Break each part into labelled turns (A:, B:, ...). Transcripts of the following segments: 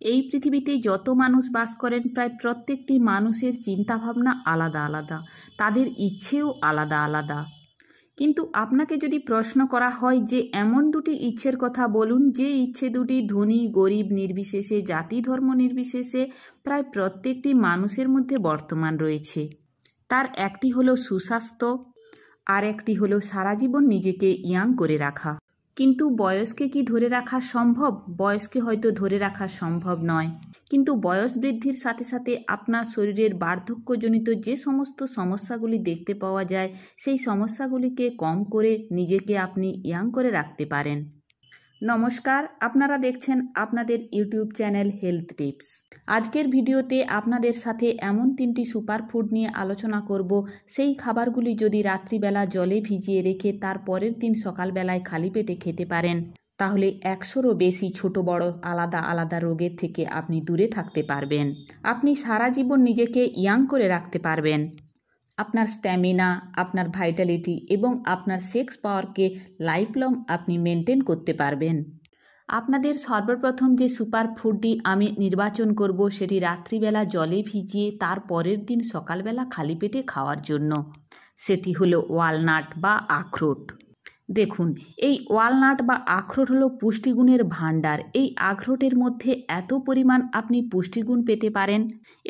A: এই পৃথিবীতে যত মানুষ বাস করেন প্রায় প্রত্যেকটি মানুষের চিন্তাভাবনা আলাদা আলাদা, তাদের ইচ্ছেও আলাদা আলাদা। কিন্তু আপনাকে যদি প্রশ্ন করা হয় যে এমন দুটি ইচ্ছের কথা বলুন যে ইচ্ছে দুটি ধনী গরিব নির্বিশেষে, জাতি ধর্ম নির্বিশেষে প্রায় প্রত্যেকটি মানুষের মধ্যে বর্তমান রয়েছে, তার একটি হলো সুস্বাস্থ্য, আর একটি হলো সারা জীবন নিজেকে ইয়াং করে রাখা। কিন্তু বয়সকে কি ধরে রাখা সম্ভব? বয়সকে হয়তো ধরে রাখা সম্ভব নয়, কিন্তু বয়স বৃদ্ধির সাথে সাথে আপনার শরীরের বার্ধক্যজনিত যে সমস্ত সমস্যাগুলি দেখতে পাওয়া যায়, সেই সমস্যাগুলিকে কম করে নিজেকে আপনি ইয়াং করে রাখতে পারেন। নমস্কার, আপনারা দেখছেন আপনাদের ইউটিউব চ্যানেল হেলথ টিপস। আজকের ভিডিওতে আপনাদের সাথে এমন 3টি সুপারফুড নিয়ে আলোচনা করব, সেই খাবারগুলি যদি রাত্রিবেলা জলে ভিজিয়ে রেখে তার পরের দিন সকালবেলায় খালি পেটে খেতে পারেন, তাহলে 100রও বেশি ছোট বড় আলাদা আলাদা রোগের থেকে আপনি দূরে থাকতে পারবেন। আপনি সারা জীবন নিজেকে ইয়াং করে রাখতে পারবেন। আপনার স্ট্যামিনা, আপনার ভাইটালিটি এবং আপনার সেক্স পাওয়ারকে লাইফ লং আপনি মেনটেন করতে পারবেন। আপনাদের সর্বপ্রথম যে সুপার ফুডটি আমি নির্বাচন করব সেটি রাত্রিবেলা জলে ভিজিয়ে তার পরের দিন সকালবেলা খালি পেটে খাওয়ার জন্য। সেটি হলো ওয়ালনাট বা আখরোট। দেখুন, এই ওয়ালনাট বা আখরোট হলো পুষ্টিগুণের ভাণ্ডার। এই আখরোটের মধ্যে এত পরিমাণ আপনি পুষ্টিগুণ পেতে পারেন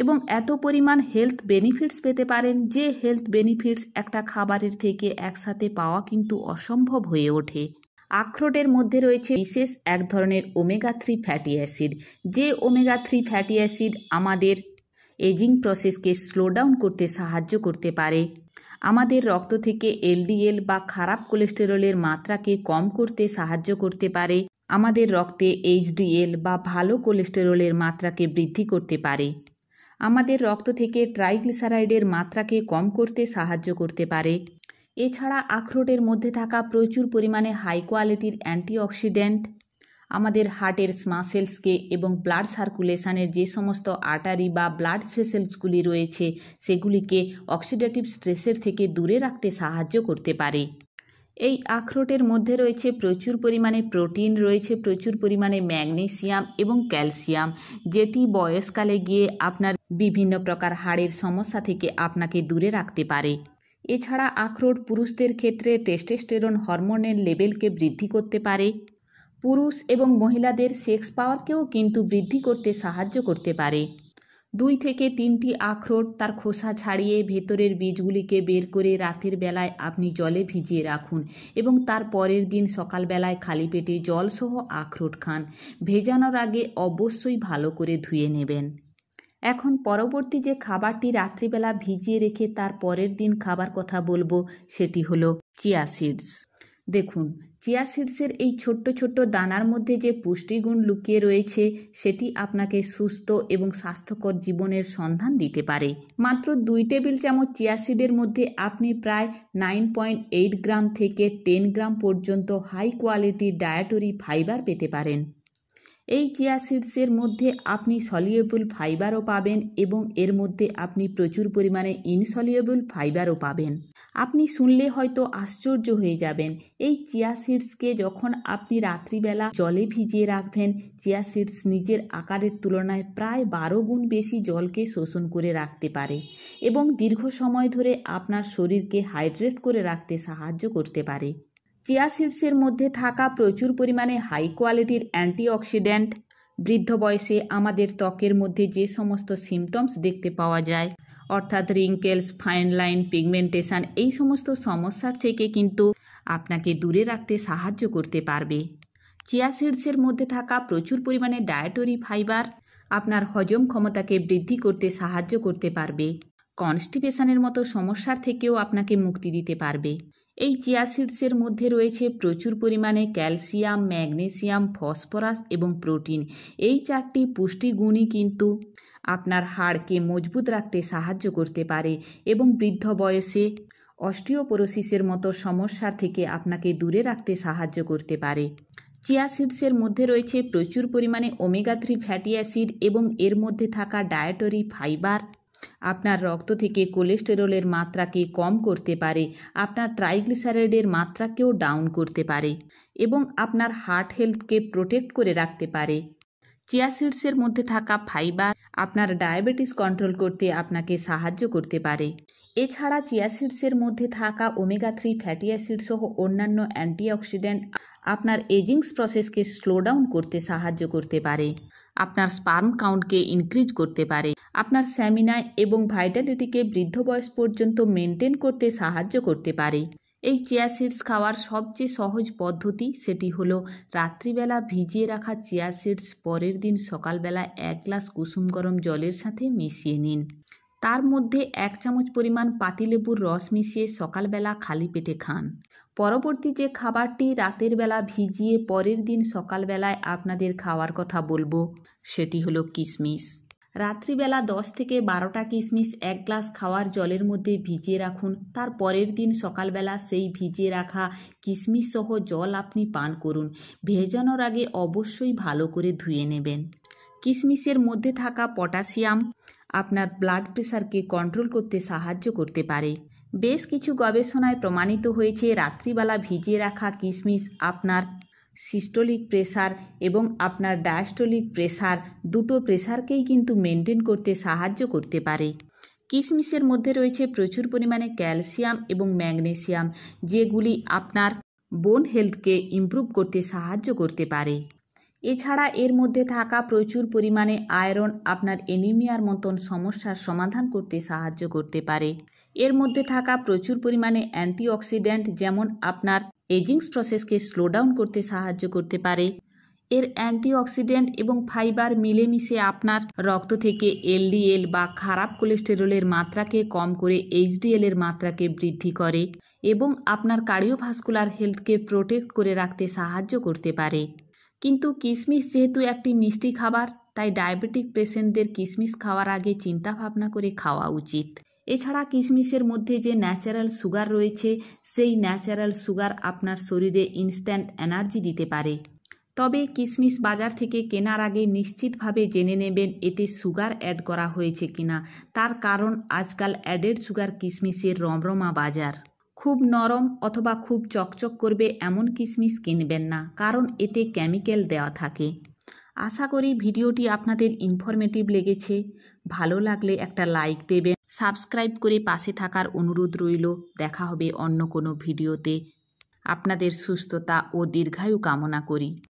A: এবং এত পরিমাণ হেলথ বেনিফিটস পেতে পারেন যে হেলথ বেনিফিটস একটা খাবারের থেকে একসাথে পাওয়া কিন্তু অসম্ভব হয়ে ওঠে। আখরোটের মধ্যে রয়েছে বিশেষ এক ধরনের ওমেগা 3 ফ্যাটি অ্যাসিড, যে ওমেগা 3 ফ্যাটি অ্যাসিড আমাদের এজিং প্রসেসকে স্লো ডাউন করতে সাহায্য করতে পারে, আমাদের রক্ত থেকে এলডিএল বা খারাপ কোলেস্টেরলের মাত্রাকে কম করতে সাহায্য করতে পারে, আমাদের রক্তে এইচডিএল বা ভালো কোলেস্টেরলের মাত্রাকে বৃদ্ধি করতে পারে, আমাদের রক্ত থেকে ট্রাইগ্লিসারাইডের মাত্রাকে কম করতে সাহায্য করতে পারে। এছাড়া আখরোটের মধ্যে থাকা প্রচুর পরিমাণে হাই কোয়ালিটির অ্যান্টিঅক্সিডেন্ট আমাদের হার্টের মাসেলসকে এবং ব্লাড সার্কুলেশনের যে সমস্ত আর্টারি বা ব্লাড ভেসেলসগুলি রয়েছে সেগুলিকে অক্সিডেটিভ স্ট্রেসের থেকে দূরে রাখতে সাহায্য করতে পারে। এই আখরোটের মধ্যে রয়েছে প্রচুর পরিমাণে প্রোটিন, রয়েছে প্রচুর পরিমাণে ম্যাগনেসিয়াম এবং ক্যালসিয়াম, যেটি বয়সকালে গিয়ে আপনার বিভিন্ন প্রকার হাড়ের সমস্যা থেকে আপনাকে দূরে রাখতে পারে। এছাড়া আখরোট পুরুষদের ক্ষেত্রে টেস্টোস্টেরন হরমোনের লেভেলকে বৃদ্ধি করতে পারে, পুরুষ এবং মহিলাদের সেক্স পাওয়ারকেও কিন্তু বৃদ্ধি করতে সাহায্য করতে পারে। 2 থেকে 3টি আখরোট তার খোসা ছাড়িয়ে ভেতরের বীজগুলিকে বের করে রাতের বেলায় আপনি জলে ভিজিয়ে রাখুন এবং তার পরের দিন সকালবেলায় খালি পেটে জলসহ আখরোট খান। ভেজানোর আগে অবশ্যই ভালো করে ধুয়ে নেবেন। এখন পরবর্তী যে খাবারটি রাত্রিবেলা ভিজিয়ে রেখে তার পরের দিন খাবার কথা বলবো সেটি হলো চিয়া সিডস। দেখুন, চিয়া সিডসের এই ছোট্ট ছোট্ট দানার মধ্যে যে পুষ্টিগুণ লুকিয়ে রয়েছে সেটি আপনাকে সুস্থ এবং স্বাস্থ্যকর জীবনের সন্ধান দিতে পারে। মাত্র 2 টেবিল চামচ চিয়া সিডের মধ্যে আপনি প্রায় 9.8 গ্রাম থেকে 10 গ্রাম পর্যন্ত হাই কোয়ালিটি ডায়েটরি ফাইবার পেতে পারেন। এই চিয়া সিডসের মধ্যে আপনি সলিউবল ফাইবারও পাবেন এবং এর মধ্যে আপনি প্রচুর পরিমাণে ইনসলিউবল ফাইবারও পাবেন। আপনি শুনলে হয়তো আশ্চর্য হয়ে যাবেন, এই চিয়া সিডসকে যখন আপনি রাত্রিবেলা জলে ভিজিয়ে রাখবেন, চিয়া সিডস নিজের আকারের তুলনায় প্রায় 12 গুণ বেশি জলকে শোষণ করে রাখতে পারে এবং দীর্ঘ সময় ধরে আপনার শরীরকে হাইড্রেট করে রাখতে সাহায্য করতে পারে। চিয়া সিডসের মধ্যে থাকা প্রচুর পরিমাণে হাই কোয়ালিটির অ্যান্টিঅক্সিডেন্ট বৃদ্ধ বয়সে আমাদের ত্বকের মধ্যে যে সমস্ত সিমটমস দেখতে পাওয়া যায়, অর্থাৎ রিঙ্কেলস, ফাইন লাইন, পিগমেন্টেশন, এই সমস্ত সমস্যার থেকে কিন্তু আপনাকে দূরে রাখতে সাহায্য করতে পারবে। চিয়া সিডসের মধ্যে থাকা প্রচুর পরিমাণে ডায়েটরি ফাইবার আপনার হজম ক্ষমতাকে বৃদ্ধি করতে সাহায্য করতে পারবে, কনস্টিপেশনের মতো সমস্যার থেকেও আপনাকে মুক্তি দিতে পারবে। এই চিয়া সিডসের মধ্যে রয়েছে প্রচুর পরিমাণে ক্যালসিয়াম, ম্যাগনেসিয়াম, ফসফরাস এবং প্রোটিন। এই 4টি পুষ্টিগুণই কিন্তু আপনার হাড়কে মজবুত রাখতে সাহায্য করতে পারে এবং বৃদ্ধ বয়সে অস্টিওপোরোসিসের মতো সমস্যার থেকে আপনাকে দূরে রাখতে সাহায্য করতে পারে। চিয়া সিডসের মধ্যে রয়েছে প্রচুর পরিমাণে ওমেগা 3 ফ্যাটি অ্যাসিড এবং এর মধ্যে থাকা ডায়েটরি ফাইবার আপনার রক্ত থেকে কোলেস্টেরলের মাত্রাকে কম করতে পারে, আপনার ট্রাইগ্লিসারাইডের মাত্রাকেও ডাউন করতে পারে এবং আপনার হার্ট হেলথকে প্রোটেক্ট করে রাখতে পারে। চিয়া সিডসের মধ্যে থাকা ফাইবার আপনার ডায়াবেটিস কন্ট্রোল করতে আপনাকে সাহায্য করতে পারে। এছাড়া চিয়া সিডসের মধ্যে থাকা ওমেগা 3 ফ্যাটি অ্যাসিড সহ অন্যান্য অ্যান্টিঅক্সিডেন্ট আপনার এজিংস প্রসেসকে স্লো ডাউন করতে সাহায্য করতে পারে, আপনার স্পার্ম কাউন্টকে ইনক্রিজ করতে পারে, আপনার স্ট্যামিনা এবং ভাইটালিটিকে বৃদ্ধ বয়স পর্যন্ত মেনটেন করতে সাহায্য করতে পারে। এই চিয়া সিডস খাওয়ার সবচেয়ে সহজ পদ্ধতি সেটি হলো রাত্রিবেলা ভিজিয়ে রাখা চিয়া সিডস পরের দিন সকালবেলা 1 গ্লাস কুসুম গরম জলের সাথে মিশিয়ে নিন। তার মধ্যে 1 চামচ পরিমাণ পাতিলেবুর রস মিশিয়ে সকালবেলা খালি পেটে খান। পরবর্তী যে খাবারটি রাতের বেলা ভিজিয়ে পরের দিন সকালবেলায় আপনাদের খাওয়ার কথা বলবো সেটি হলো কিশমিশ। রাত্রিবেলা 10 থেকে 12টা কিশমিশ 1 গ্লাস খাওয়ার জলের মধ্যে ভিজিয়ে রাখুন। তার পরের দিন সকালবেলা সেই ভিজিয়ে রাখা কিশমিশ সহ জল আপনি পান করুন। ভেজানোর আগে অবশ্যই ভালো করে ধুয়ে নেবেন। কিশমিশের মধ্যে থাকা পটাশিয়াম আপনার ব্লাড প্রেশারকে কন্ট্রোল করতে সাহায্য করতে পারে। বেশ কিছু গবেষণায় প্রমাণিত হয়েছে রাত্রিবেলা ভিজিয়ে রাখা কিশমিশ আপনার সিস্টোলিক প্রেসার এবং আপনার ডায়াস্টোলিক প্রেসার দুটো প্রেসারকেই কিন্তু মেনটেন করতে সাহায্য করতে পারে। কিশমিশের মধ্যে রয়েছে প্রচুর পরিমাণে ক্যালসিয়াম এবং ম্যাগনেসিয়াম, যেগুলি আপনার বোন হেলথকে ইমপ্রুভ করতে সাহায্য করতে পারে। এছাড়া এর মধ্যে থাকা প্রচুর পরিমাণে আয়রন আপনার অ্যানিমিয়ার মতন সমস্যার সমাধান করতে সাহায্য করতে পারে। এর মধ্যে থাকা প্রচুর পরিমাণে অ্যান্টিঅক্সিডেন্ট যেমন আপনার এজিংস প্রসেসকে স্লো ডাউন করতে সাহায্য করতে পারে। এর অ্যান্টিঅক্সিডেন্ট এবং ফাইবার মিলেমিশে আপনার রক্ত থেকে এলডিএল বা খারাপ কোলেস্টেরলের মাত্রাকে কম করে এইচডিএলের মাত্রাকে বৃদ্ধি করে এবং আপনার কার্ডিওভাস্কুলার হেলথকে প্রোটেক্ট করে রাখতে সাহায্য করতে পারে। কিন্তু কিশমিশ যেহেতু একটি মিষ্টি খাবার, তাই ডায়াবেটিক পেশেন্টদের কিশমিশ খাওয়ার আগে চিন্তা ভাবনা করে খাওয়া উচিত। এছাড়া কিশমিশের মধ্যে যে ন্যাচারাল সুগার রয়েছে সেই ন্যাচারাল সুগার আপনার শরীরে ইনস্ট্যান্ট এনার্জি দিতে পারে। তবে কিশমিশ বাজার থেকে কেনার আগে নিশ্চিতভাবে জেনে নেবেন এতে সুগার অ্যাড করা হয়েছে কিনা, তার কারণ আজকাল অ্যাডেড সুগার কিশমিশের রমরমা বাজার। খুব নরম অথবা খুব চকচক করবে এমন কিশমিশ কিনবেন না, কারণ এতে কেমিক্যাল দেওয়া থাকে। আশা করি ভিডিওটি আপনাদের ইনফরমেটিভ লেগেছে। ভালো লাগলে একটা লাইক দেবেন, সাবস্ক্রাইব করে পাশে থাকার অনুরোধ রইল। দেখা হবে অন্য কোনো ভিডিওতে। আপনাদের সুস্থতা ও দীর্ঘায়ু কামনা করি।